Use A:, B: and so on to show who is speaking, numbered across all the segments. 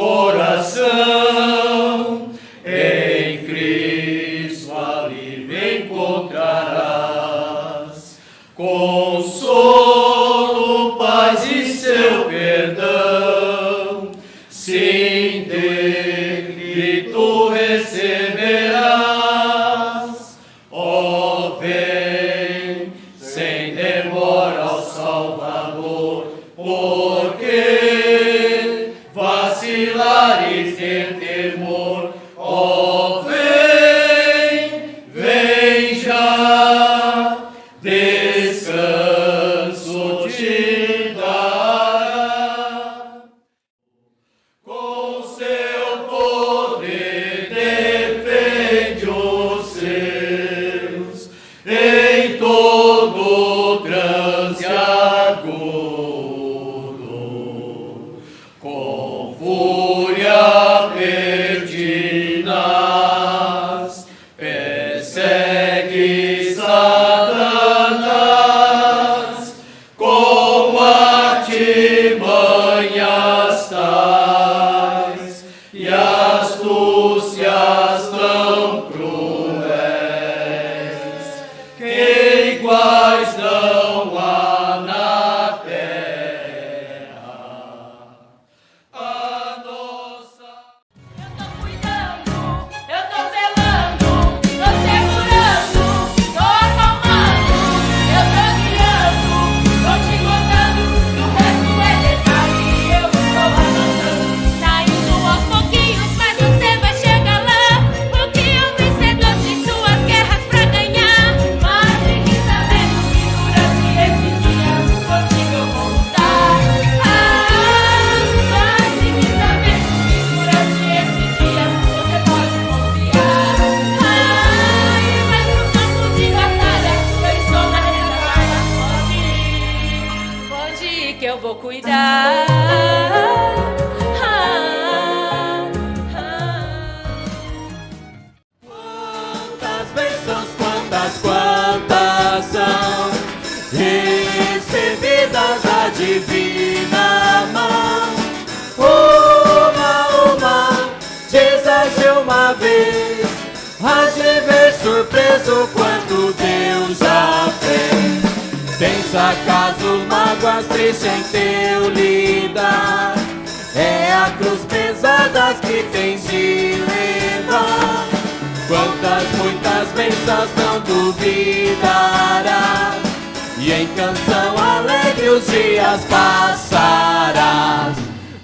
A: coração, em Cristo alívio encontrarás. Consolo, paz e seu perdão, sim, dele tu receberás. Ó, vem, sem demora ao Salvador, porque vacilares ter temor. Ó, vem já, descanso te dará. Com seu poder defende os seus em todo transe agudo, com fúria pertinaz, persegue Satanás, com artimanhas tais e astúcias tão cruéis, que iguais não há na terra. A nossa...
B: Eu tô cuidando, eu tô zelando, tô segurando, tô acalmando, eu tô guiando, tô te contando, e o resto é detalhe, eu estou avançando. Tá indo aos pouquinhos, mas você vai chegar lá, porque o vencedor tem suas guerras pra ganhar. Mas fique sabendo que durante esse dia, contigo eu vou lutar. Mas fique sabendo que durante esse dia, você pode confiar. Mas no campo de batalha, eu estou na retaguarda. Pode ir que eu vou cuidar.
A: Quantas bênçãos, quantas são recebidas da divina mão. Uma, deseje uma vez, hás de ver surpreso quanto Deus já fez. Tens acaso mágoas tristes em teu lidar? É a cruz pesada que tens de levar. Quantas muitas bênçãos não duvidarás, e em canção alegre os dias passarás.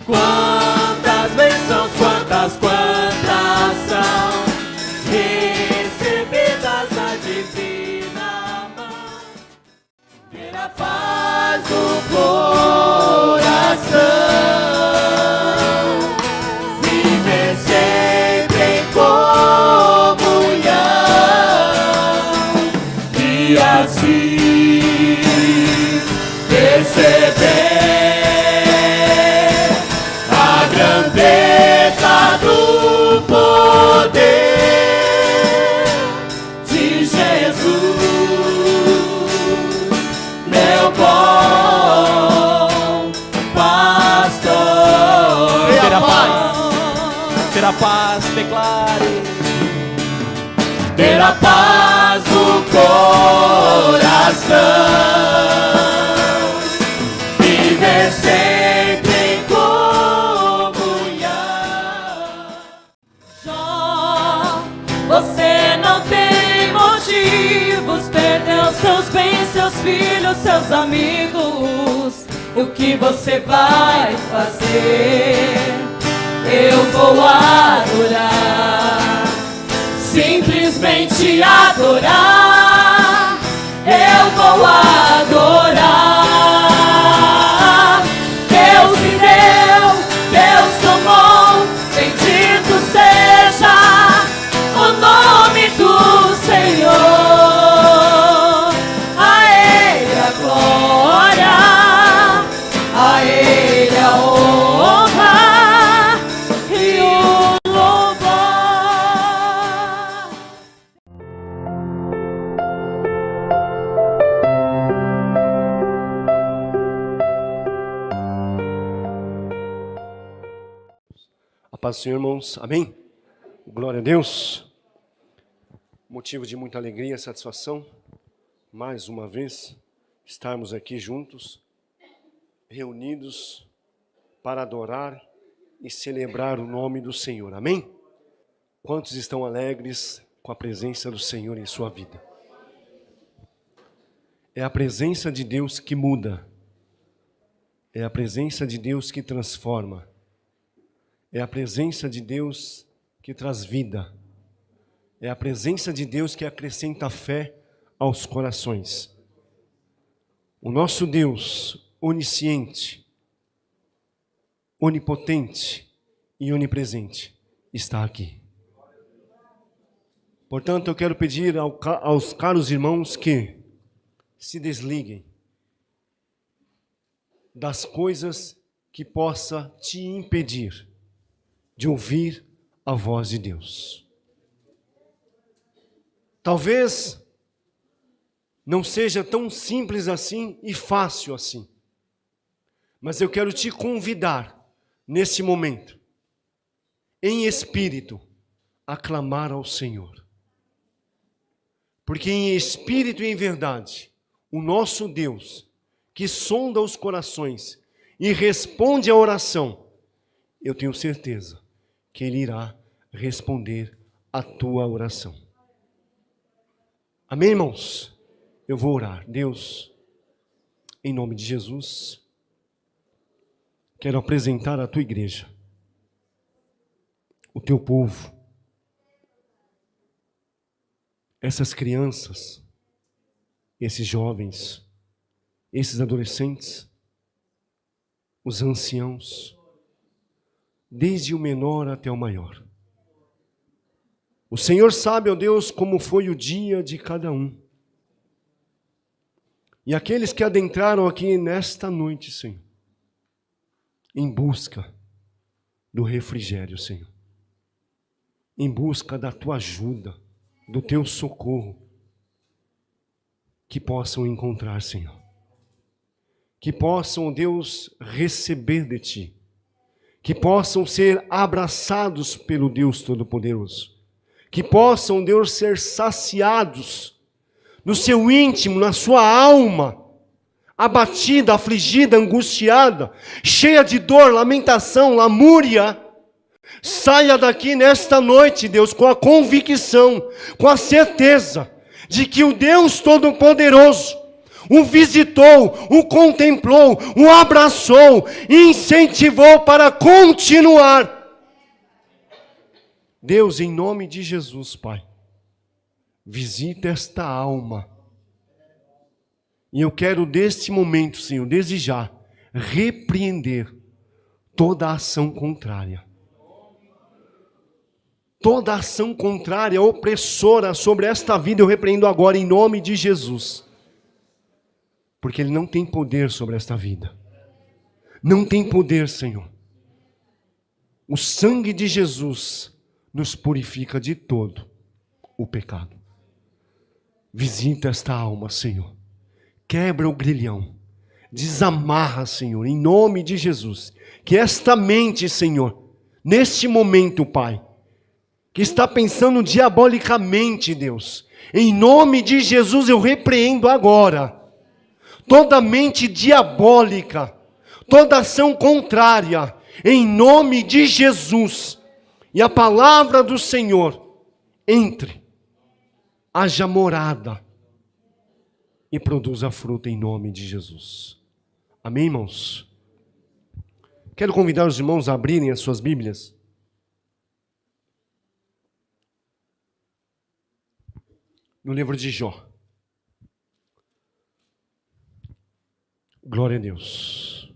A: Quantas bênçãos, quantas são recebidas da divina mão. Ter a paz do coração, viver sempre em comunhão, e assim perceber a grandeza do poder de Jesus, meu bom pastor.
C: Ter a paz, declare.
A: Ter a paz do coração, viver sempre em comunhão.
B: Jó, você não tem motivos, perdeu seus bens, seus filhos, seus amigos. O que você vai fazer? Eu vou adorar, simplesmente adorar. Eu vou adorar. Deus me deu, Deus tomou, bendito seja o nome do Senhor. A Ele a glória, a Ele a honra e o louvor.
D: Paz do Senhor, irmãos. Amém? Glória a Deus. Motivo de muita alegria e satisfação, mais uma vez, estarmos aqui juntos, reunidos para adorar e celebrar o nome do Senhor. Amém? Quantos estão alegres com a presença do Senhor em sua vida? É a presença de Deus que muda. É a presença de Deus que transforma. É a presença de Deus que traz vida. É a presença de Deus que acrescenta fé aos corações. O nosso Deus, onisciente, onipotente e onipresente, está aqui. Portanto, eu quero pedir aos caros irmãos que se desliguem das coisas que possa te impedir de ouvir a voz de Deus. Talvez não seja tão simples assim e fácil assim, mas eu quero te convidar nesse momento, em espírito, a clamar ao Senhor. Porque em espírito e em verdade, o nosso Deus, que sonda os corações e responde à oração, eu tenho certeza que Ele irá responder a tua oração. Amém, irmãos? Eu vou orar. Deus, em nome de Jesus, quero apresentar a tua igreja, o teu povo, essas crianças, esses jovens, esses adolescentes, os anciãos, desde o menor até o maior. O Senhor sabe, ó Deus, como foi o dia de cada um. E aqueles que adentraram aqui nesta noite, Senhor, em busca do refrigério, Senhor, em busca da tua ajuda, do teu socorro, que possam encontrar, Senhor, que possam, Deus, receber de ti, que possam ser abraçados pelo Deus Todo-Poderoso, que possam, Deus, ser saciados no seu íntimo, na sua alma, abatida, afligida, angustiada, cheia de dor, lamentação, lamúria. Saia daqui nesta noite, Deus, com a convicção, com a certeza de que o Deus Todo-Poderoso o visitou, o contemplou, o abraçou, incentivou para continuar. Deus, em nome de Jesus, Pai, visita esta alma. E eu quero, deste momento, Senhor, desde já, repreender toda a ação contrária. Toda ação contrária, opressora sobre esta vida, eu repreendo agora em nome de Jesus. Porque Ele não tem poder sobre esta vida. Não tem poder, Senhor. O sangue de Jesus nos purifica de todo o pecado. Visita esta alma, Senhor. Quebra o grilhão. Desamarra, Senhor, em nome de Jesus. Que esta mente, Senhor, neste momento, Pai, que está pensando diabolicamente, Deus, em nome de Jesus eu repreendo agora toda mente diabólica, toda ação contrária, em nome de Jesus, e a palavra do Senhor entre, haja morada e produza fruto em nome de Jesus. Amém, irmãos? Quero convidar os irmãos a abrirem as suas Bíblias no livro de Jó. Glória a Deus.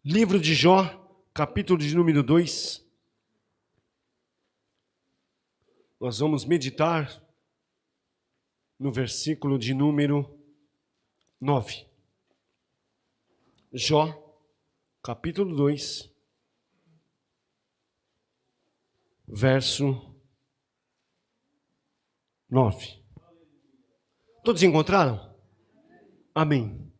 D: Livro de Jó, capítulo de número 2. Nós vamos meditar no versículo de número 9. Jó, capítulo 2, verso 9. Todos encontraram? Amém.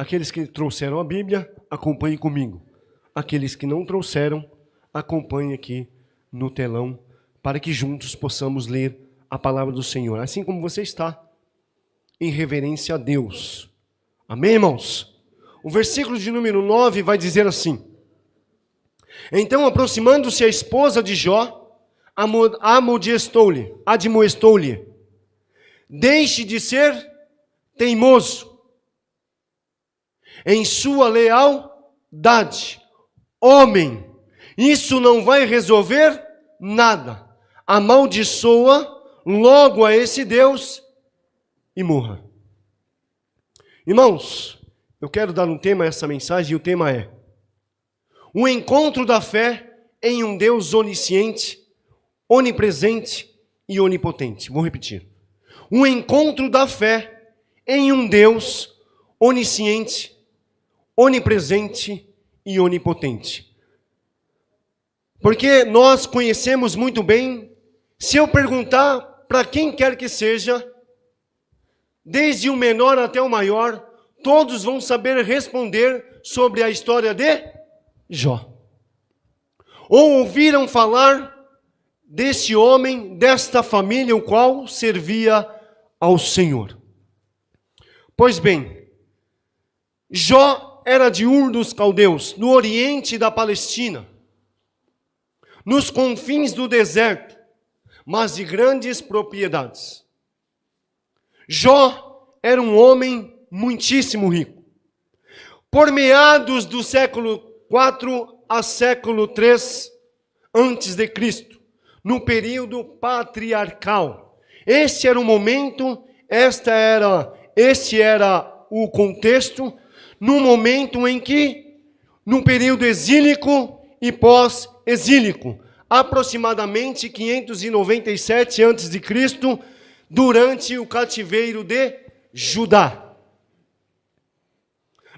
D: Aqueles que trouxeram a Bíblia, acompanhem comigo. Aqueles que não trouxeram, acompanhe aqui no telão, para que juntos possamos ler a palavra do Senhor, assim como você está, em reverência a Deus. Amém, irmãos? O versículo de número 9 vai dizer assim: então, aproximando-se a esposa de Jó, admoestou-lhe, deixe de ser teimoso em sua lealdade. Homem, isso não vai resolver nada. Amaldiçoa logo a esse Deus e morra. Irmãos, eu quero dar um tema a essa mensagem, e o tema é: o encontro da fé em um Deus onisciente, onipresente e onipotente. Vou repetir. O encontro da fé em um Deus onisciente, onipresente e onipotente. Porque nós conhecemos muito bem, se eu perguntar para quem quer que seja, desde o menor até o maior, todos vão saber responder sobre a história de Jó. Ou ouviram falar desse homem, desta família, o qual servia ao Senhor. Pois bem, Jó era de Ur dos Caldeus, no oriente da Palestina, nos confins do deserto, mas de grandes propriedades. Jó era um homem muitíssimo rico. Por meados do século 4 a século 3 antes de Cristo, no período patriarcal. Esse era o momento, esse era o contexto, no momento em que, no período exílico e pós-exílico, aproximadamente 597 a.C., durante o cativeiro de Judá.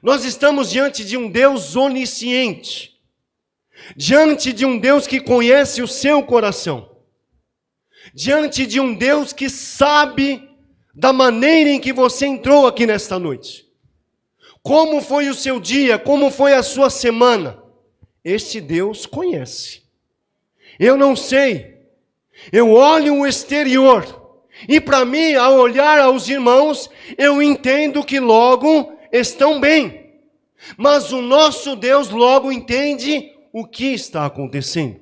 D: Nós estamos diante de um Deus onisciente, diante de um Deus que conhece o seu coração, diante de um Deus que sabe da maneira em que você entrou aqui nesta noite. Como foi o seu dia, como foi a sua semana. Este Deus conhece. Eu não sei, eu olho o exterior, e para mim, ao olhar aos irmãos, eu entendo que logo estão bem. Mas o nosso Deus logo entende o que está acontecendo.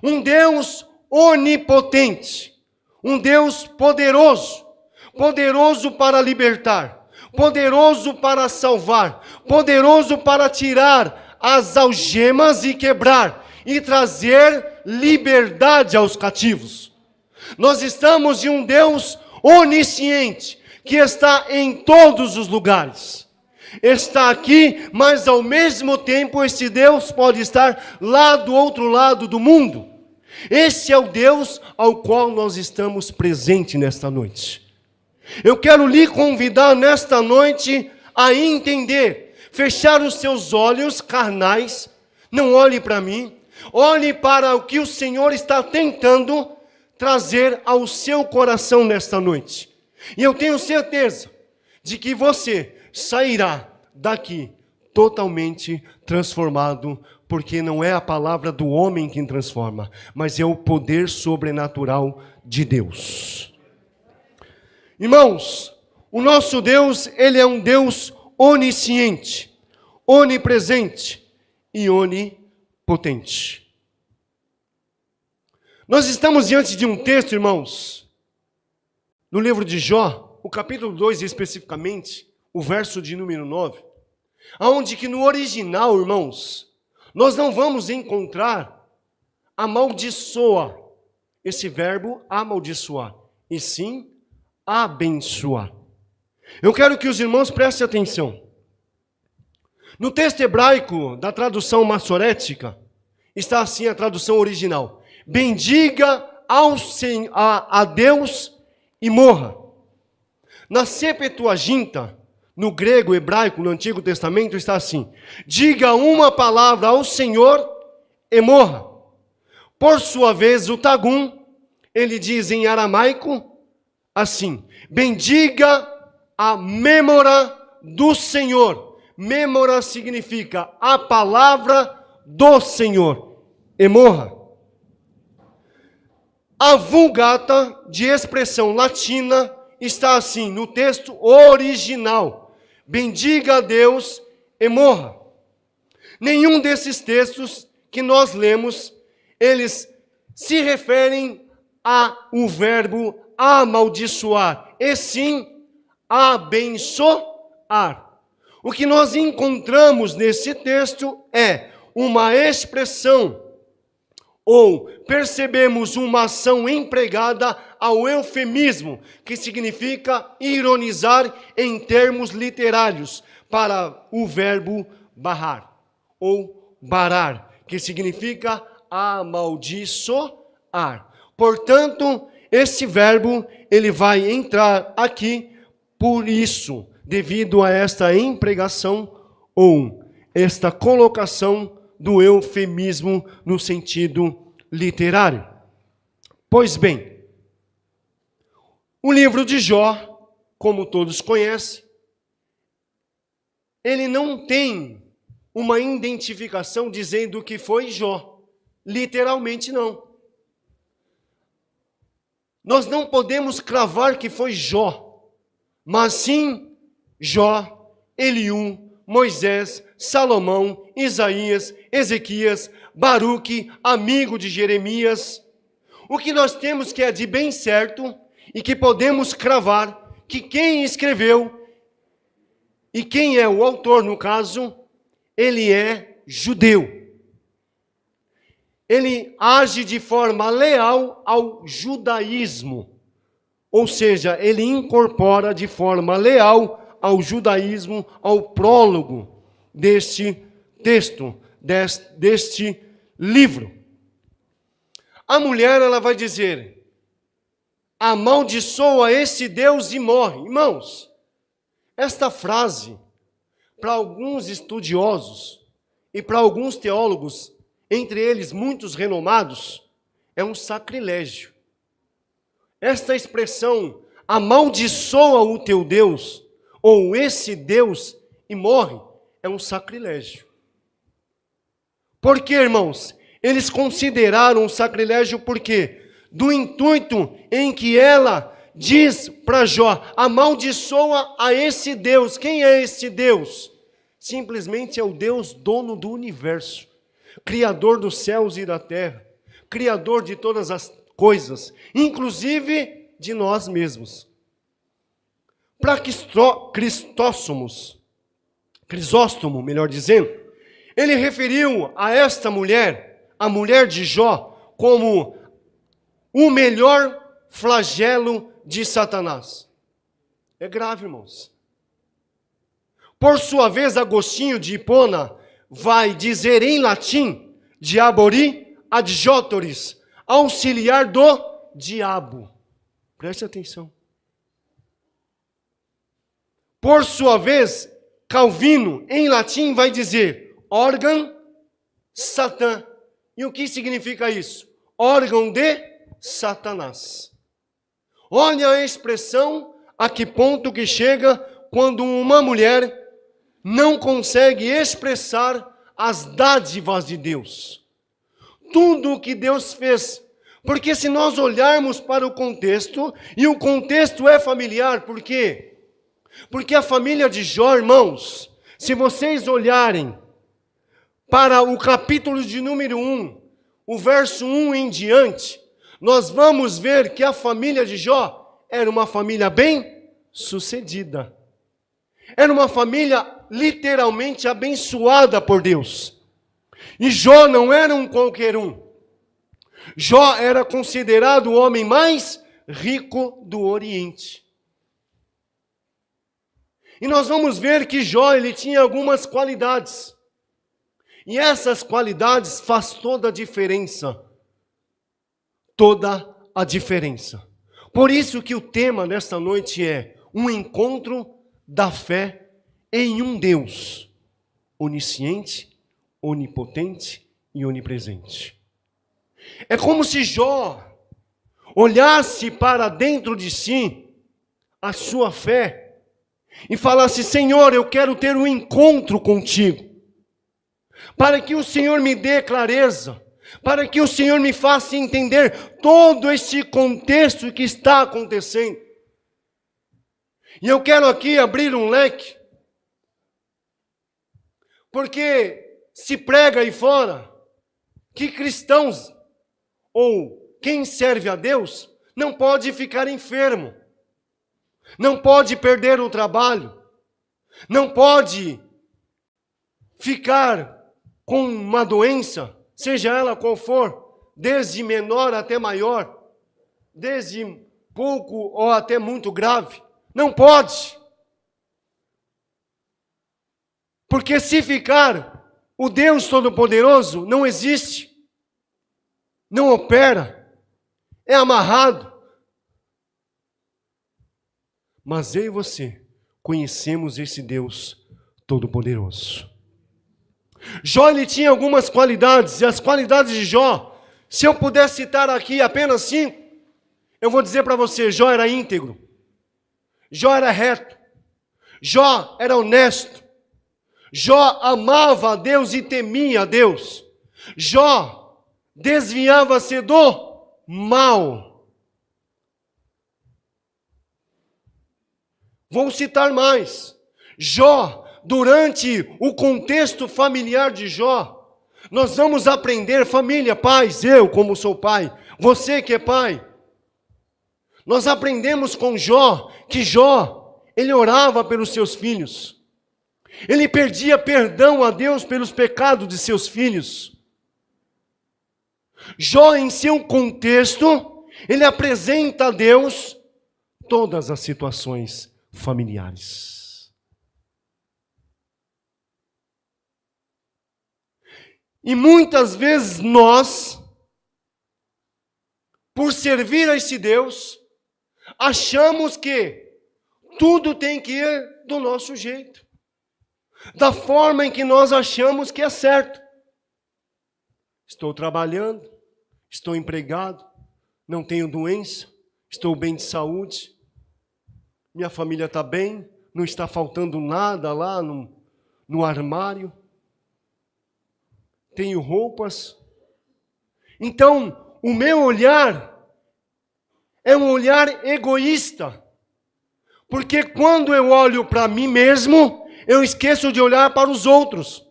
D: Um Deus onipotente, um Deus poderoso, poderoso para libertar, poderoso para salvar, poderoso para tirar as algemas e quebrar, e trazer liberdade aos cativos. Nós estamos de um Deus onisciente, que está em todos os lugares. Está aqui, mas ao mesmo tempo esse Deus pode estar lá do outro lado do mundo. Esse é o Deus ao qual nós estamos presentes nesta noite. Eu quero lhe convidar nesta noite a entender, fechar os seus olhos carnais, não olhe para mim, olhe para o que o Senhor está tentando trazer ao seu coração nesta noite. E eu tenho certeza de que você sairá daqui totalmente transformado, porque não é a palavra do homem quem transforma, mas é o poder sobrenatural de Deus. Irmãos, o nosso Deus, Ele é um Deus onisciente, onipresente e onipotente. Nós estamos diante de um texto, irmãos, no livro de Jó, o capítulo 2 especificamente, o verso de número 9, aonde que no original, irmãos, nós não vamos encontrar amaldiçoa, esse verbo amaldiçoar, e sim abençoar. Eu quero que os irmãos prestem atenção. No texto hebraico da tradução massorética, está assim a tradução original: bendiga a Deus e morra. Na Septuaginta, no grego hebraico, no Antigo Testamento, está assim: diga uma palavra ao Senhor e morra. Por sua vez, o Targum, ele diz em aramaico assim: bendiga a memória do Senhor. Memória significa a palavra do Senhor e morra. A Vulgata, de expressão latina, está assim no texto original: bendiga a Deus e morra. Nenhum desses textos que nós lemos, eles se referem ao verbo amaldiçoar, e sim abençoar. O que nós encontramos nesse texto é uma expressão, ou percebemos uma ação empregada ao eufemismo, que significa ironizar em termos literários, para o verbo barrar, ou barar, que significa amaldiçoar. Portanto, esse verbo, ele vai entrar aqui por isso, devido a esta empregação, ou esta colocação do eufemismo no sentido literário. Pois bem, o livro de Jó, como todos conhecem, ele não tem uma identificação dizendo que foi Jó. Literalmente não. Nós não podemos cravar que foi Jó, mas sim Jó, Eliú, Moisés, Salomão, Isaías, Ezequias, Baruque, amigo de Jeremias. O que nós temos que é de bem certo e que podemos cravar que quem escreveu e quem é o autor, no caso, ele é judeu. Ele age de forma leal ao judaísmo. Ou seja, ele incorpora de forma leal ao judaísmo, ao prólogo deste texto, deste livro. A mulher, ela vai dizer: amaldiçoa esse Deus e morre. Irmãos, esta frase, para alguns estudiosos e para alguns teólogos, entre eles muitos renomados, é um sacrilégio. Esta expressão, amaldiçoa o teu Deus, ou esse Deus e morre, é um sacrilégio. Por quê, irmãos? Eles consideraram um sacrilégio porque do intuito em que ela diz para Jó, amaldiçoa a esse Deus. Quem é esse Deus? Simplesmente é o Deus dono do universo, criador dos céus e da terra, criador de todas as coisas, inclusive de nós mesmos. Para Crisóstomo, melhor dizendo, ele referiu a esta mulher, a mulher de Jó, como o melhor flagelo de Satanás. É grave, irmãos. Por sua vez, Agostinho de Hipona vai dizer em latim, diabori adjotoris, auxiliar do diabo. Preste atenção. Por sua vez, Calvino, em latim, vai dizer órgão Satã. E o que significa isso? Órgão de Satanás. Olha a expressão, a que ponto que chega quando uma mulher não consegue expressar as dádivas de Deus. Tudo o que Deus fez. Porque se nós olharmos para o contexto, e o contexto é familiar, por quê? Porque a família de Jó, irmãos, se vocês olharem para o capítulo de número 1, o verso 1 em diante, nós vamos ver que a família de Jó era uma família bem sucedida. Era uma família literalmente abençoada por Deus. E Jó não era um qualquer um. Jó era considerado o homem mais rico do Oriente. E nós vamos ver que Jó, ele tinha algumas qualidades. E essas qualidades faz toda a diferença. Toda a diferença. Por isso que o tema desta noite é um encontro da fé em um Deus onisciente, onipotente e onipresente. É como se Jó olhasse para dentro de si a sua fé e falasse: Senhor, eu quero ter um encontro contigo. para que o Senhor me dê clareza, para que o Senhor me faça entender todo esse contexto que está acontecendo. E eu quero aqui abrir um leque, porque se prega aí fora que cristãos ou quem serve a Deus não pode ficar enfermo, não pode perder o trabalho, não pode ficar com uma doença, seja ela qual for, desde menor até maior, desde pouco ou até muito grave. Não pode. Porque se ficar, o Deus Todo-Poderoso não existe, não opera, é amarrado. Mas eu e você conhecemos esse Deus Todo-Poderoso. Jó, ele tinha algumas qualidades, e as qualidades de Jó, se eu puder citar aqui apenas 5, eu vou dizer para você: Jó era íntegro, Jó era reto, Jó era honesto, Jó amava a Deus e temia a Deus, Jó desviava-se do mal. Vou citar mais. Jó, durante o contexto familiar de Jó, nós vamos aprender, família, pais, eu como sou pai, você que é pai, nós aprendemos com Jó, que Jó, ele orava pelos seus filhos, ele pedia perdão a Deus pelos pecados de seus filhos. Jó, em seu contexto, ele apresenta a Deus todas as situações familiares. E muitas vezes nós, por servir a esse Deus, achamos que tudo tem que ir do nosso jeito, da forma em que nós achamos que é certo. Estou trabalhando, estou empregado, não tenho doença, estou bem de saúde, minha família está bem, não está faltando nada lá no armário, tenho roupas. Então, o meu olhar é um olhar egoísta, porque quando eu olho para mim mesmo, eu esqueço de olhar para os outros.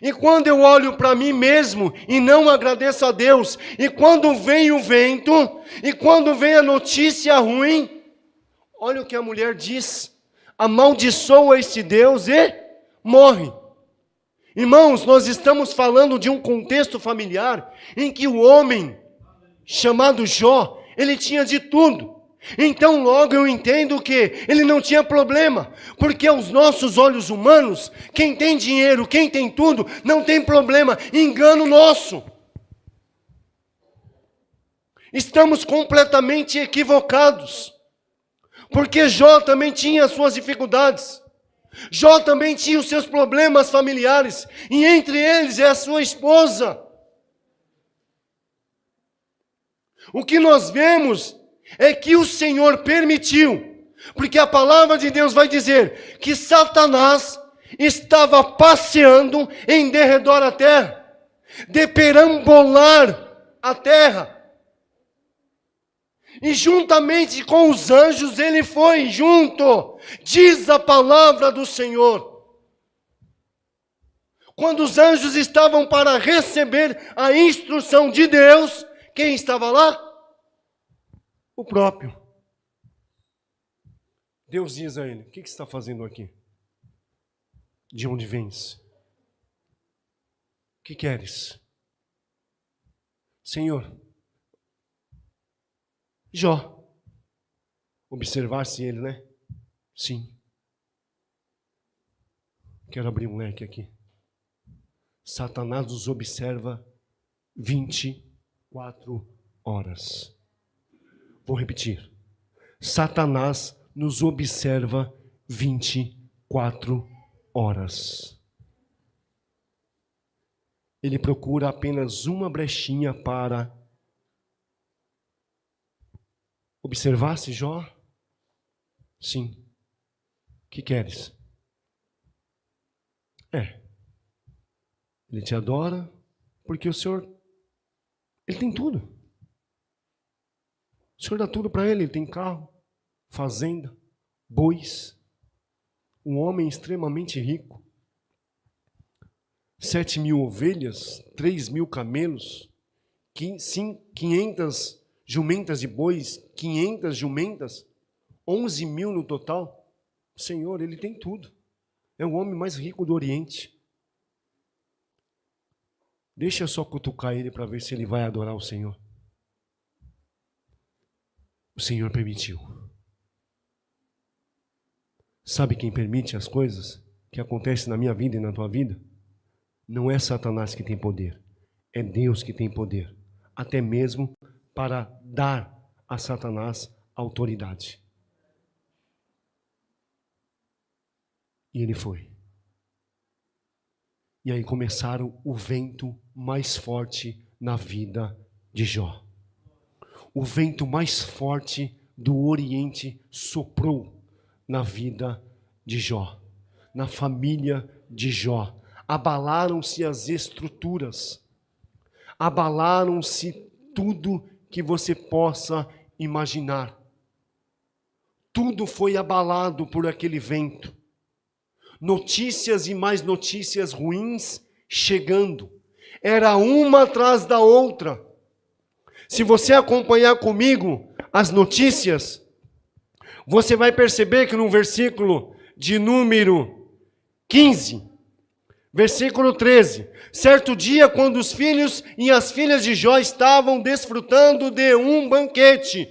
D: E quando eu olho para mim mesmo e não agradeço a Deus, e quando vem o vento, e quando vem a notícia ruim, olha o que a mulher diz: amaldiçoa esse Deus e morre. Irmãos, nós estamos falando de um contexto familiar em que o homem chamado Jó, ele tinha de tudo. Então logo eu entendo que ele não tinha problema, porque aos nossos olhos humanos, quem tem dinheiro, quem tem tudo, não tem problema, engano nosso. Estamos completamente equivocados, porque Jó também tinha as suas dificuldades, Jó também tinha os seus problemas familiares, e entre eles é a sua esposa. O que nós vemos é que o Senhor permitiu, porque a palavra de Deus vai dizer que Satanás estava passeando em derredor da terra, de perambular a terra, e juntamente com os anjos ele foi junto, diz a palavra do Senhor. Quando os anjos estavam para receber a instrução de Deus, quem estava lá? O próprio. Deus diz a ele: o que você está fazendo aqui? De onde vens? O que queres? Senhor, Jó. Observasse ele, né? Sim. Quero abrir um leque aqui. Satanás nos observa 24 horas. Vou repetir. Satanás nos observa 24 horas. Ele procura apenas uma brechinha para observar-se, Jó? Sim. O que queres? Ele te adora porque o Senhor, Ele tem tudo. O Senhor dá tudo para ele. Ele tem carro, fazenda, bois. Um homem extremamente rico. 7.000 ovelhas, 3.000 camelos, 500 jumentas de bois, 500 jumentas, 11.000 no total. O Senhor, Ele tem tudo. É o homem mais rico do Oriente. Deixa eu só cutucar ele para ver se ele vai adorar o Senhor. O Senhor permitiu. Sabe quem permite as coisas que acontecem na minha vida e na tua vida? Não é Satanás que tem poder. É Deus que tem poder. Até mesmo para dar a Satanás autoridade. E ele foi. E aí começaram o vento mais forte na vida de Jó. O vento mais forte do Oriente soprou na vida de Jó, na família de Jó. Abalaram-se as estruturas, abalaram-se tudo que você possa imaginar. Tudo foi abalado por aquele vento. Notícias e mais notícias ruins chegando. Era uma atrás da outra. Se você acompanhar comigo as notícias, você vai perceber que no versículo de número 15, versículo 13, certo dia quando os filhos e as filhas de Jó estavam desfrutando de um banquete.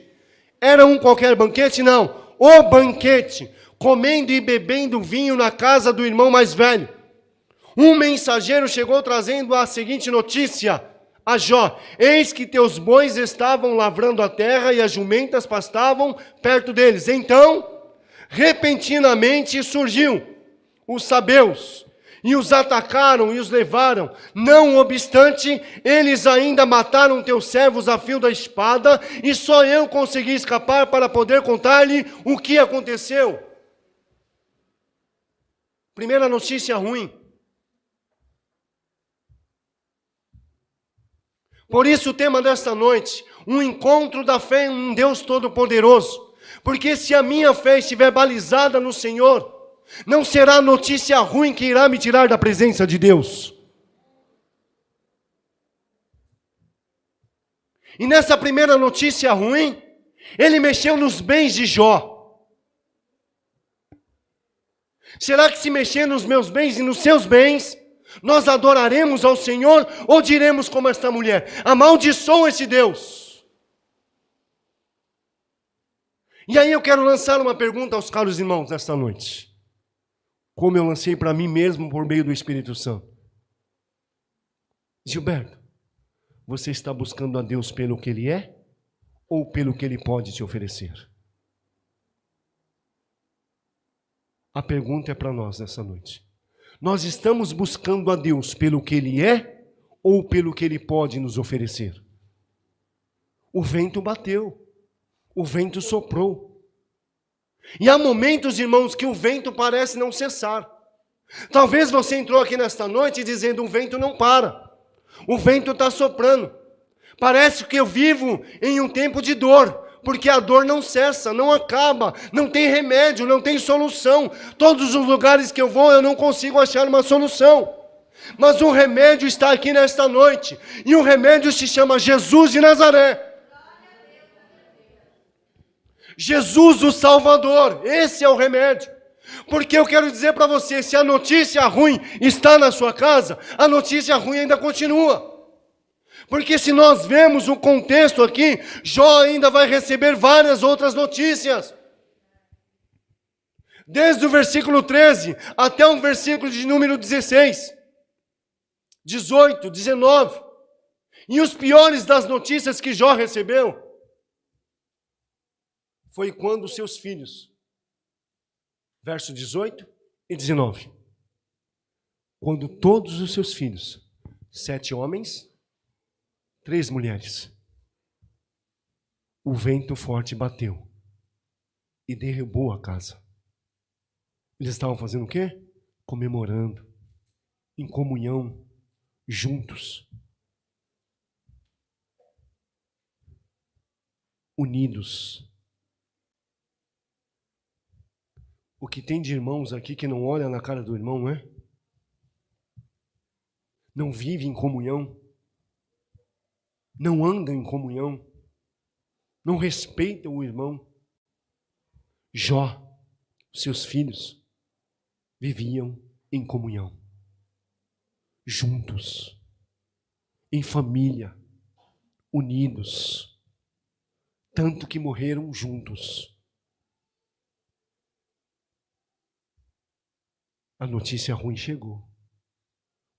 D: Era um qualquer banquete? Não, o banquete, comendo e bebendo vinho na casa do irmão mais velho. Um mensageiro chegou trazendo a seguinte notícia a Jó: eis que teus bois estavam lavrando a terra e as jumentas pastavam perto deles. Então, repentinamente surgiu os sabeus e os atacaram e os levaram. Não obstante, eles ainda mataram teus servos a fio da espada, e só eu consegui escapar para poder contar-lhe o que aconteceu. Primeira notícia ruim. Por isso o tema desta noite, um encontro da fé em um Deus Todo-Poderoso. Porque se a minha fé estiver balizada no Senhor, não será notícia ruim que irá me tirar da presença de Deus. E nessa primeira notícia ruim, ele mexeu nos bens de Jó. Será que se mexer nos meus bens e nos seus bens, nós adoraremos ao Senhor ou diremos como esta mulher: amaldiçoa esse Deus? E aí eu quero lançar uma pergunta aos caros irmãos esta noite, como eu lancei para mim mesmo por meio do Espírito Santo. Gilberto, você está buscando a Deus pelo que Ele é ou pelo que Ele pode te oferecer? A pergunta é para nós nessa noite. Nós estamos buscando a Deus pelo que Ele é ou pelo que Ele pode nos oferecer? O vento bateu, o vento soprou. E há momentos, irmãos, que o vento parece não cessar. Talvez você entrou aqui nesta noite dizendo: o vento não para, o vento está soprando. Parece que eu vivo em um tempo de dor, porque a dor não cessa, não acaba, não tem remédio, não tem solução. Todos os lugares que eu vou, eu não consigo achar uma solução. Mas o remédio está aqui nesta noite, e o remédio se chama Jesus de Nazaré. Jesus o Salvador, esse é o remédio. Porque eu quero dizer para você, se a notícia ruim está na sua casa, a notícia ruim ainda continua. Porque se nós vemos o contexto aqui, Jó ainda vai receber várias outras notícias. Desde o versículo 13 até o versículo de número 16, 18, 19. E os piores das notícias que Jó recebeu foi quando os seus filhos, verso 18 e 19, quando todos os seus filhos, 7 homens, 3 mulheres, o vento forte bateu e derrubou a casa. Eles estavam fazendo o quê? Comemorando, em comunhão, juntos, unidos. O que tem de irmãos aqui que não olha na cara do irmão, não é? Não vive em comunhão, não anda em comunhão, não respeita o irmão. Jó, seus filhos, viviam em comunhão, juntos, em família, unidos, tanto que morreram juntos. A notícia ruim chegou,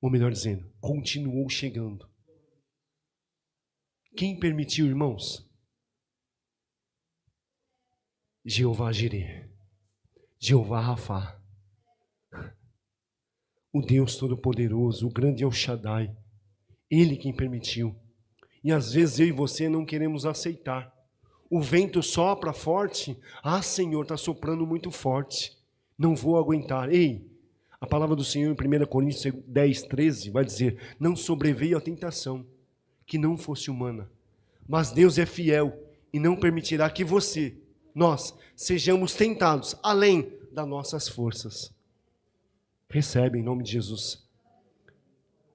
D: ou melhor dizendo, continuou chegando. Quem permitiu, irmãos? Jeová Jireh, Jeová Rafá, o Deus Todo-Poderoso, o grande El Shaddai, Ele quem permitiu. E às vezes eu e você não queremos aceitar. O vento sopra forte, Senhor, está soprando muito forte, não vou aguentar. Ei, a palavra do Senhor em 1 Coríntios 10, 13 vai dizer, não sobreveio a tentação que não fosse humana, mas Deus é fiel e não permitirá que nós sejamos tentados além das nossas forças. Recebe em nome de Jesus.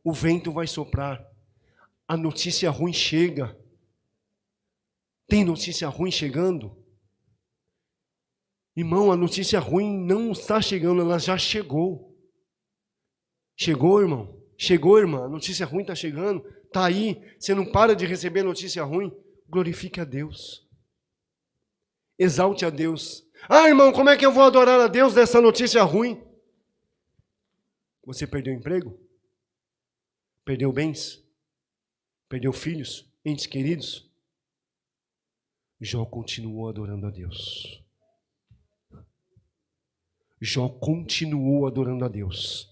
D: O vento vai soprar, a notícia ruim chega. Tem notícia ruim chegando? Irmão, a notícia ruim não está chegando, ela já chegou. Chegou, irmão? Chegou, irmã? A notícia ruim está chegando? Está aí, você não para de receber notícia ruim? Glorifique a Deus. Exalte a Deus. Irmão, como é que eu vou adorar a Deus dessa notícia ruim? Você perdeu emprego? Perdeu bens? Perdeu filhos? Entes queridos? Jó continuou adorando a Deus. Jó continuou adorando a Deus.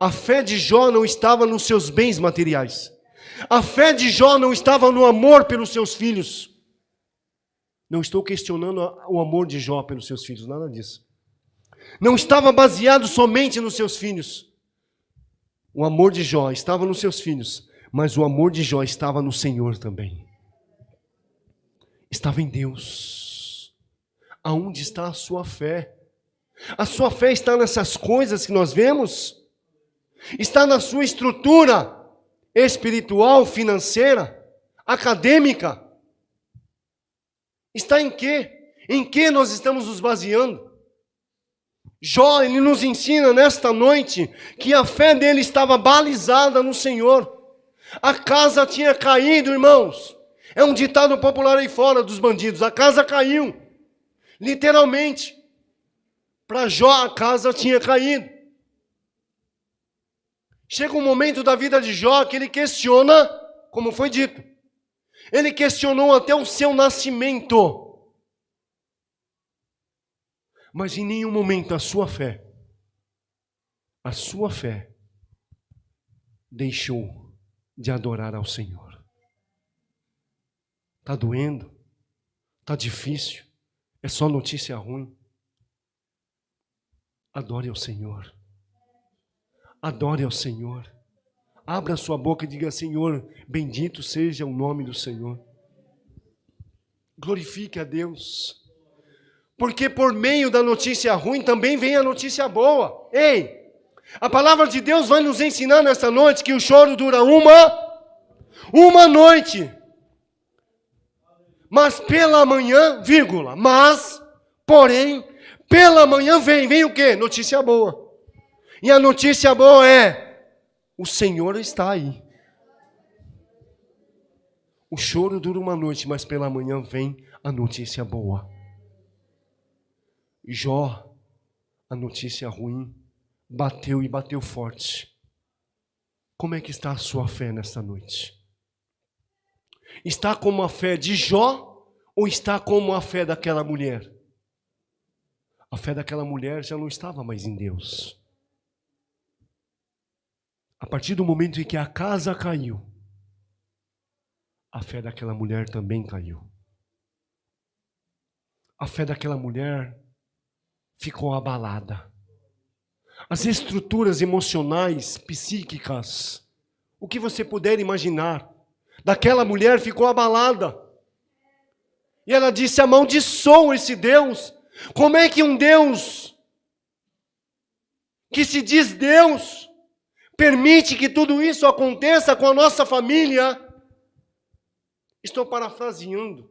D: A fé de Jó não estava nos seus bens materiais. A fé de Jó não estava no amor pelos seus filhos. Não estou questionando o amor de Jó pelos seus filhos, nada disso. Não estava baseado somente nos seus filhos. O amor de Jó estava nos seus filhos, mas o amor de Jó estava no Senhor também. Estava em Deus. Aonde está a sua fé? A sua fé está nessas coisas que nós vemos? Está na sua estrutura espiritual, financeira, acadêmica? Está em quê? Em que nós estamos nos baseando? Jó, ele nos ensina nesta noite que a fé dele estava balizada no Senhor. A casa tinha caído, irmãos. É um ditado popular aí fora dos bandidos. A casa caiu. Literalmente. Para Jó, a casa tinha caído. Chega um momento da vida de Jó que ele questiona, como foi dito. Ele questionou até o seu nascimento. Mas em nenhum momento a sua fé deixou de adorar ao Senhor. Está doendo? Está difícil? É só notícia ruim? Adore ao Senhor. Adore ao Senhor. Abra sua boca e diga, Senhor, bendito seja o nome do Senhor. Glorifique a Deus. Porque por meio da notícia ruim também vem a notícia boa. Ei, a palavra de Deus vai nos ensinar nesta noite que o choro dura uma noite. Mas pela manhã, porém, pela manhã vem o quê? Notícia boa. E a notícia boa é, o Senhor está aí. O choro dura uma noite, mas pela manhã vem a notícia boa. Jó, a notícia ruim, bateu e bateu forte. Como é que está a sua fé nesta noite? Está como a fé de Jó ou está como a fé daquela mulher? A fé daquela mulher já não estava mais em Deus. A partir do momento em que a casa caiu, a fé daquela mulher também caiu. A fé daquela mulher ficou abalada. As estruturas emocionais, psíquicas, o que você puder imaginar, daquela mulher ficou abalada. E ela disse: amaldiçoa esse Deus. Como é que um Deus que se diz Deus permite que tudo isso aconteça com a nossa família? Estou parafraseando.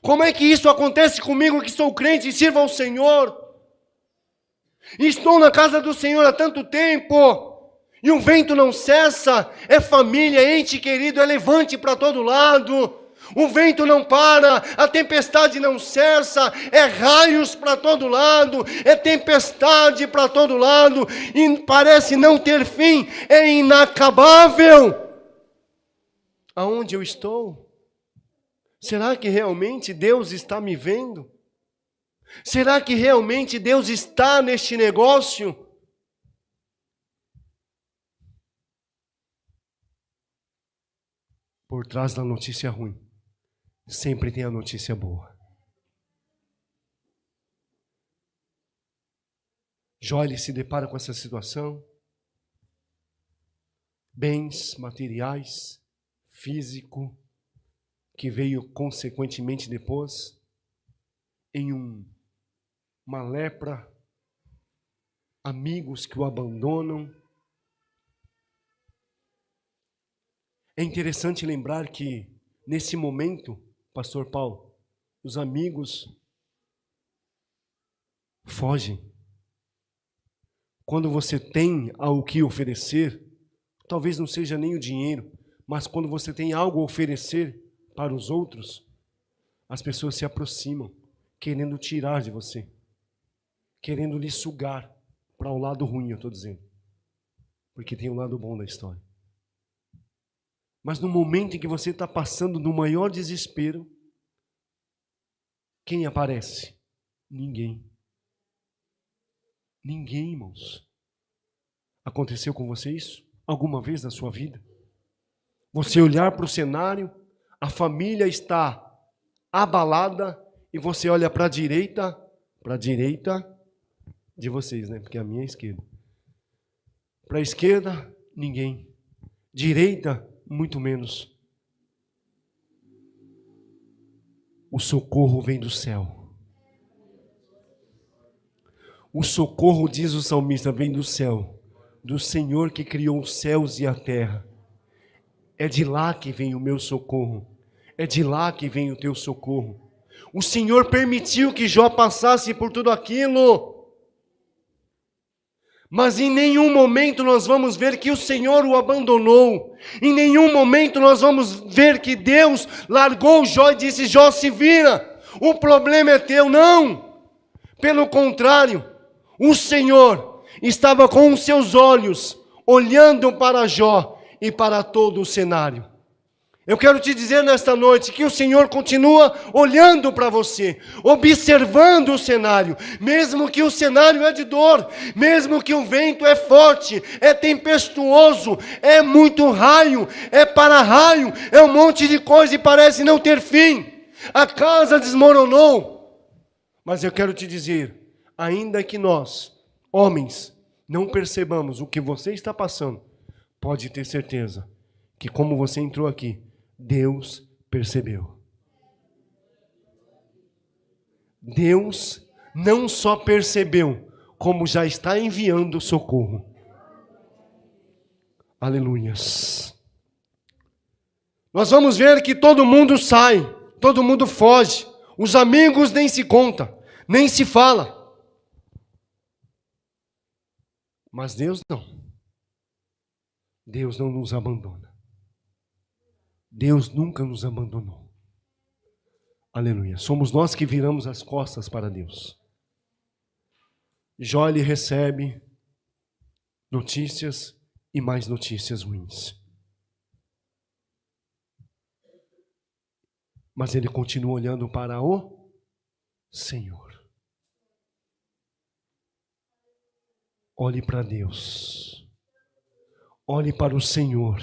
D: Como é que isso acontece comigo que sou crente e sirvo ao Senhor? Estou na casa do Senhor há tanto tempo e o vento não cessa. É família, é ente querido, é levante para todo lado. O vento não para, a tempestade não cessa, é raios para todo lado, é tempestade para todo lado, e parece não ter fim, é inacabável. Aonde eu estou? Será que realmente Deus está me vendo? Será que realmente Deus está neste negócio? Por trás da notícia ruim, sempre tem a notícia boa. Jó se depara com essa situação. Bens materiais, físico, que veio consequentemente depois, em uma lepra, amigos que o abandonam. É interessante lembrar que, nesse momento, Pastor Paulo, os amigos fogem. Quando você tem algo que oferecer, talvez não seja nem o dinheiro, mas quando você tem algo a oferecer para os outros, as pessoas se aproximam, querendo tirar de você, querendo lhe sugar para o lado ruim, eu estou dizendo, porque tem um lado bom da história. Mas no momento em que você está passando no maior desespero, quem aparece? Ninguém. Ninguém, irmãos. Aconteceu com você isso? Alguma vez na sua vida? Você olhar para o cenário, a família está abalada, e você olha para a direita de vocês, né? Porque a minha é a esquerda. Para a esquerda, ninguém. Direita, muito menos. O socorro vem do céu. O socorro, diz o salmista, vem do céu, do Senhor que criou os céus e a terra. É de lá que vem o meu socorro. É de lá que vem o teu socorro. O Senhor permitiu que Jó passasse por tudo aquilo. Mas em nenhum momento nós vamos ver que o Senhor o abandonou. Em nenhum momento nós vamos ver que Deus largou Jó e disse: Jó, se vira, o problema é teu. Não! Pelo contrário, o Senhor estava com os seus olhos olhando para Jó e para todo o cenário. Eu quero te dizer nesta noite que o Senhor continua olhando para você, observando o cenário, mesmo que o cenário é de dor, mesmo que o vento é forte, é tempestuoso, é muito raio, é para-raio, é um monte de coisa e parece não ter fim. A casa desmoronou. Mas eu quero te dizer, ainda que nós, homens, não percebamos o que você está passando, pode ter certeza que como você entrou aqui, Deus percebeu. Deus não só percebeu, como já está enviando socorro. Aleluias. Nós vamos ver que todo mundo sai, todo mundo foge. Os amigos nem se conta, nem se fala. Mas Deus não. Deus não nos abandona. Deus nunca nos abandonou. Aleluia. Somos nós que viramos as costas para Deus. Jó recebe notícias e mais notícias ruins. Mas ele continua olhando para o Senhor. Olhe para Deus. Olhe para o Senhor.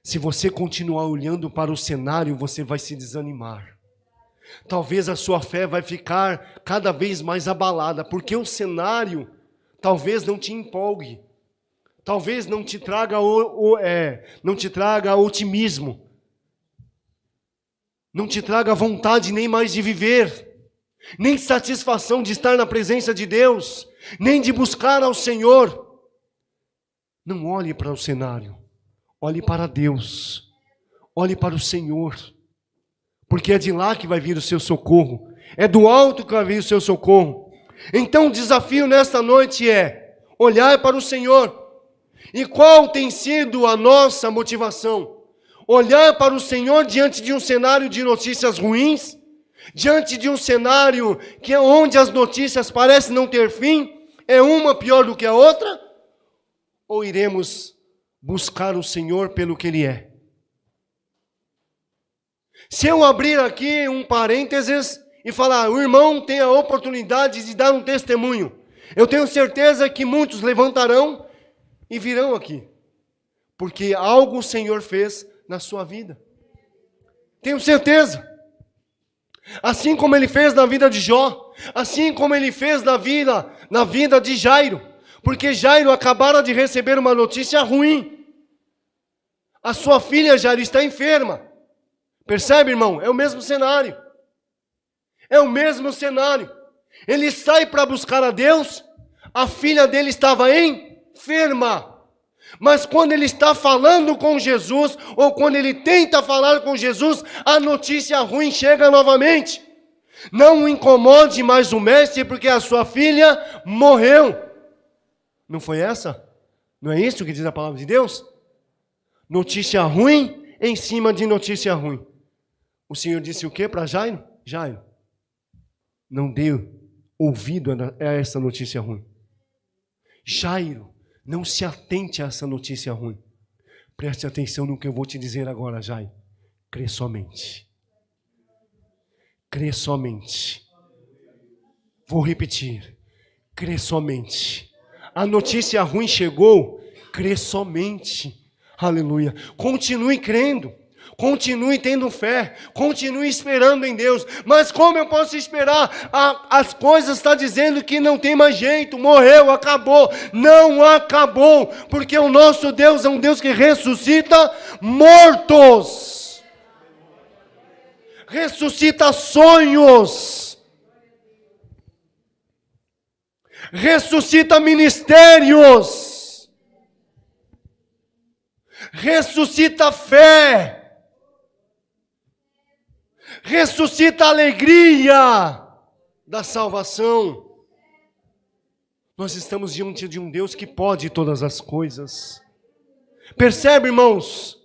D: Se você continuar olhando para o cenário, você vai se desanimar. Talvez a sua fé vai ficar cada vez mais abalada, porque o cenário talvez não te empolgue. talvez não te traga não te traga otimismo, não te traga vontade nem mais de viver, nem satisfação de estar na presença de Deus, nem de buscar ao Senhor. Não olhe para o cenário, olhe para Deus, olhe para o Senhor, porque é de lá que vai vir o seu socorro, é do alto que vai vir o seu socorro. Então o desafio nesta noite é olhar para o Senhor. E qual tem sido a nossa motivação? Olhar para o Senhor diante de um cenário de notícias ruins, diante de um cenário que é onde as notícias parecem não ter fim, é uma pior do que a outra? Ou iremos buscar o Senhor pelo que Ele é? Se eu abrir aqui um parênteses e falar, o irmão tem a oportunidade de dar um testemunho, eu tenho certeza que muitos levantarão e virão aqui, porque algo o Senhor fez na sua vida. Tenho certeza. Assim como Ele fez na vida de Jó, assim como Ele fez na vida de Jairo, porque Jairo acabara de receber uma notícia ruim. A sua filha Jairo está enferma. Percebe, irmão? É o mesmo cenário. É o mesmo cenário. Ele sai para buscar a Deus, a filha dele estava enferma. Mas quando ele está falando com Jesus, ou quando ele tenta falar com Jesus, a notícia ruim chega novamente. Não incomode mais o mestre, porque a sua filha morreu. Não foi essa? Não é isso que diz a palavra de Deus? Notícia ruim em cima de notícia ruim. O Senhor disse o que para Jairo? Jairo, não dê ouvido a essa notícia ruim. Jairo, não se atente a essa notícia ruim. Preste atenção no que eu vou te dizer agora, Jairo. Crê somente. Crê somente. Vou repetir. Crê somente. A notícia ruim chegou. Crê somente. Aleluia. Continue crendo. Continue tendo fé, continue esperando em Deus. Mas como eu posso esperar? As coisas estão dizendo que não tem mais jeito, morreu, acabou. Não acabou, porque o nosso Deus é um Deus que ressuscita mortos. Ressuscita sonhos. Ressuscita ministérios. Ressuscita fé. Ressuscita a alegria da salvação. Nós estamos diante de um Deus que pode todas as coisas. Percebe, irmãos?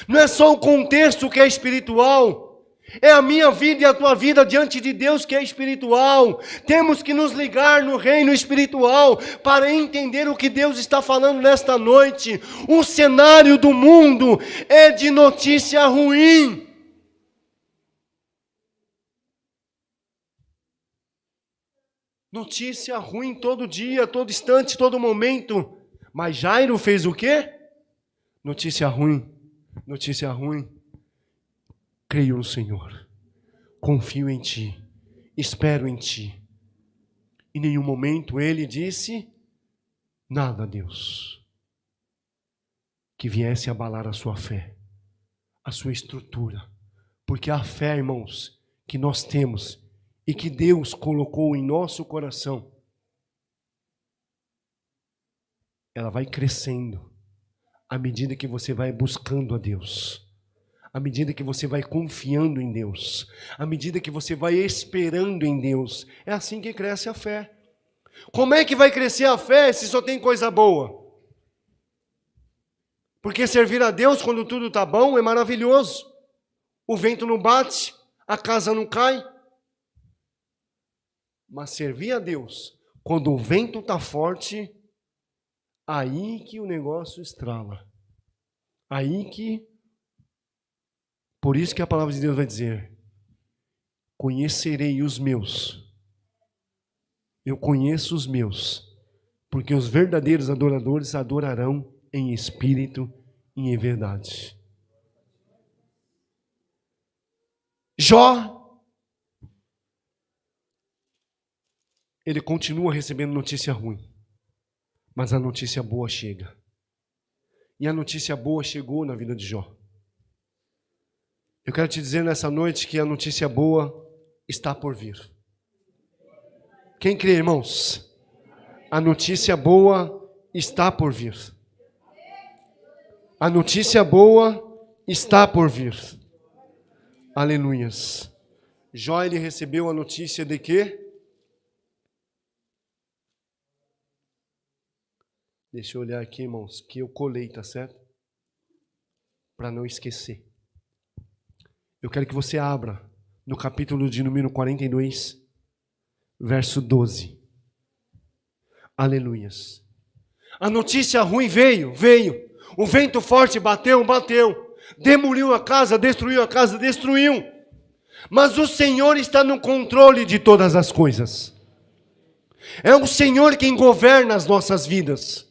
D: Não é só o contexto que é espiritual, é a minha vida e a tua vida diante de Deus que é espiritual. Temos que nos ligar no reino espiritual para entender o que Deus está falando nesta noite. O cenário do mundo é de notícia ruim. Notícia ruim todo dia, todo instante, todo momento. Mas Jairo fez o quê? Notícia ruim, notícia ruim. Creio no Senhor, confio em Ti, espero em Ti. Em nenhum momento ele disse nada a Deus que viesse abalar a sua fé, a sua estrutura. Porque a fé, irmãos, que nós temos e que Deus colocou em nosso coração, ela vai crescendo à medida que você vai buscando a Deus, à medida que você vai confiando em Deus, à medida que você vai esperando em Deus. É assim que cresce a fé. Como é que vai crescer a fé se só tem coisa boa? Porque servir a Deus quando tudo está bom é maravilhoso. O vento não bate, a casa não cai. Mas servir a Deus quando o vento está forte, aí que o negócio estrala. Aí que... Por isso que a palavra de Deus vai dizer: conhecerei os meus. Eu conheço os meus, porque os verdadeiros adoradores adorarão em espírito e em verdade. Jó, ele continua recebendo notícia ruim, mas a notícia boa chega. E a notícia boa chegou na vida de Jó. Eu quero te dizer nessa noite que a notícia boa está por vir. Quem crê, irmãos? A notícia boa está por vir. A notícia boa está por vir. Aleluias. Jó, ele recebeu a notícia de quê? Deixa eu olhar aqui, irmãos, que eu colei, tá certo? Para não esquecer. Eu quero que você abra no capítulo de número 42, verso 12. Aleluias. A notícia ruim veio. O vento forte bateu. Demoliu a casa, destruiu. Mas o Senhor está no controle de todas as coisas. É o Senhor quem governa as nossas vidas.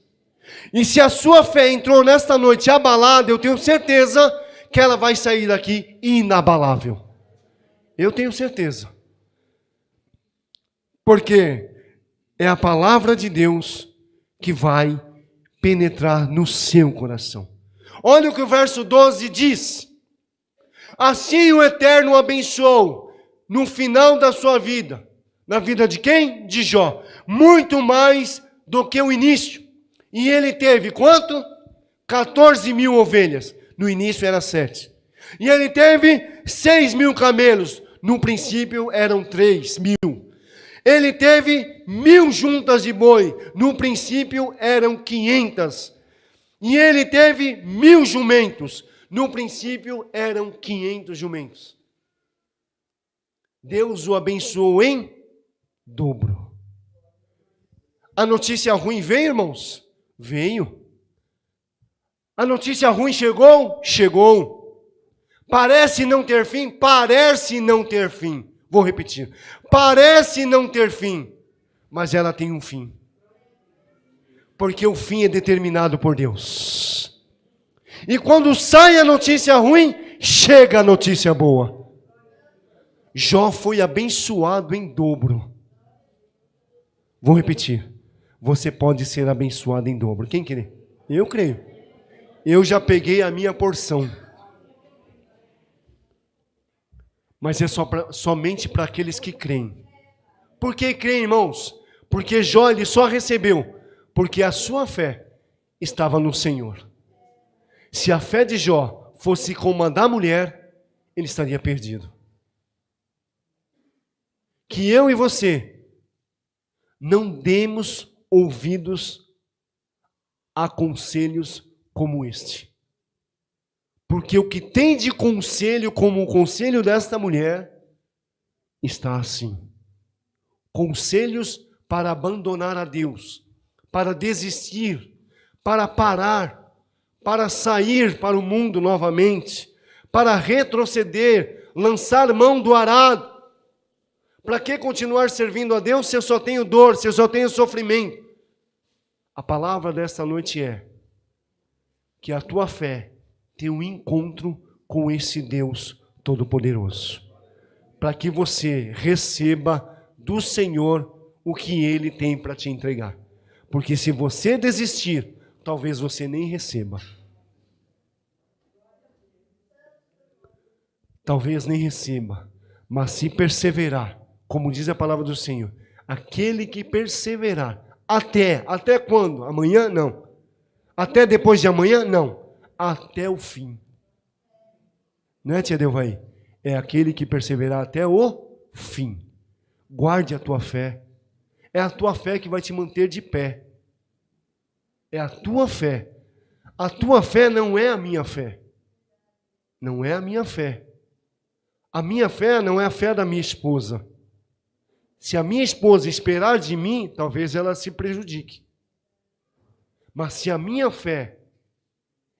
D: E se a sua fé entrou nesta noite abalada, eu tenho certeza que ela vai sair daqui inabalável. Eu tenho certeza. Porque é a palavra de Deus que vai penetrar no seu coração. Olha o que o verso 12 diz. Assim o Eterno o abençoou no final da sua vida. Na vida de quem? De Jó. Muito mais do que o início. E ele teve quanto? 14.000 ovelhas. No início era 7. E ele teve 6.000 camelos. No princípio eram 3.000. Ele teve 1.000 juntas de boi. No princípio eram 500. E ele teve 1.000 jumentos. No princípio eram 500 jumentos. Deus o abençoou em dobro. A notícia ruim veio, irmãos? Veio. A notícia ruim chegou? Chegou. Parece não ter fim? Parece não ter fim. Vou repetir. Parece não ter fim, mas ela tem um fim. Porque o fim é determinado por Deus. E quando sai a notícia ruim, chega a notícia boa. Jó foi abençoado em dobro. Vou repetir. Você pode ser abençoado em dobro. Quem crê? Eu creio. Eu já peguei a minha porção. Mas é somente para aqueles que creem. Por que creem, irmãos? Porque Jó ele só recebeu porque a sua fé estava no Senhor. Se a fé de Jó fosse como a da mulher, ele estaria perdido. Que eu e você não demos ouvidos a conselhos como este. Porque o que tem de conselho, como o conselho desta mulher, está assim. Conselhos para abandonar a Deus, para desistir, para parar, para sair para o mundo novamente, para retroceder, lançar mão do arado. Para que continuar servindo a Deus se eu só tenho dor, se eu só tenho sofrimento? A palavra desta noite é que a tua fé tem um encontro com esse Deus Todo-Poderoso. Para que você receba do Senhor o que Ele tem para te entregar. Porque se você desistir, talvez você nem receba. Talvez nem receba. Mas se perseverar, como diz a palavra do Senhor, aquele que perseverar, até quando? Amanhã? Não. Até depois de amanhã? Não. Até o fim. Não é, tia Delvaí? É aquele que perseverar até o fim. Guarde a tua fé. É a tua fé que vai te manter de pé. É a tua fé. A tua fé não é a minha fé. Não é a minha fé. A minha fé não é a fé da minha esposa. Se a minha esposa esperar de mim, talvez ela se prejudique. Mas se a minha fé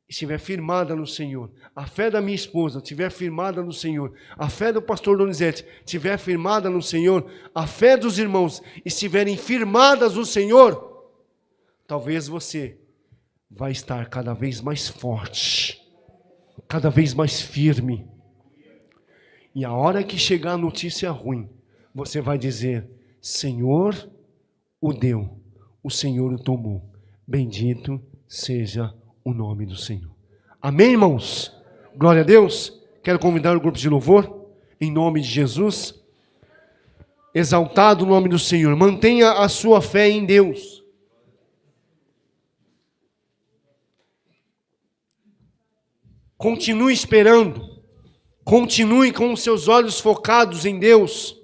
D: estiver firmada no Senhor, a fé da minha esposa estiver firmada no Senhor, a fé do pastor Donizete estiver firmada no Senhor, a fé dos irmãos estiverem firmadas no Senhor, talvez você vai estar cada vez mais forte, cada vez mais firme. E a hora que chegar a notícia ruim, você vai dizer: Senhor o deu, o Senhor o tomou. Bendito seja o nome do Senhor. Amém, irmãos? Glória a Deus. Quero convidar o grupo de louvor, em nome de Jesus. Exaltado o nome do Senhor. Mantenha a sua fé em Deus. Continue esperando. Continue com os seus olhos focados em Deus.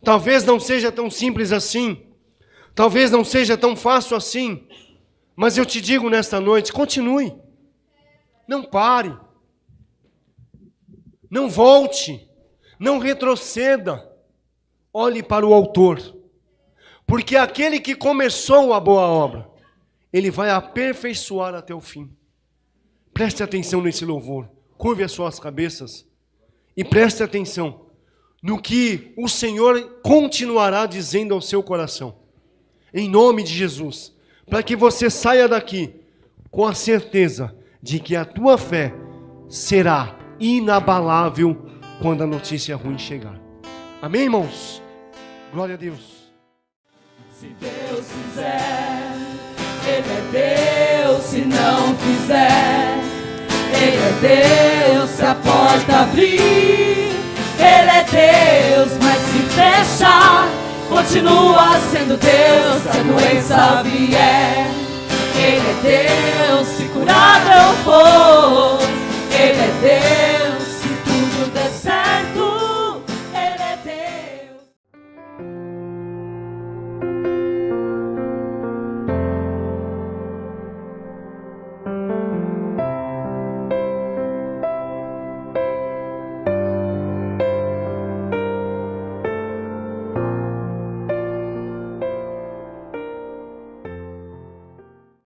D: Talvez não seja tão simples assim. Talvez não seja tão fácil assim. Mas eu te digo nesta noite, continue. Não pare. Não volte. Não retroceda. Olhe para o autor. Porque aquele que começou a boa obra, ele vai aperfeiçoar até o fim. Preste atenção nesse louvor. Curve as suas cabeças e preste atenção no que o Senhor continuará dizendo ao seu coração. Em nome de Jesus. Para que você saia daqui com a certeza de que a tua fé será inabalável quando a notícia ruim chegar. Amém, irmãos? Glória a Deus.
A: Se Deus fizer, Ele é Deus. Se não fizer, Ele é Deus. Se a porta abrir, Ele é Deus. Mas se fechar, continua sendo Deus. Se a doença vier, Ele é Deus. Se curar,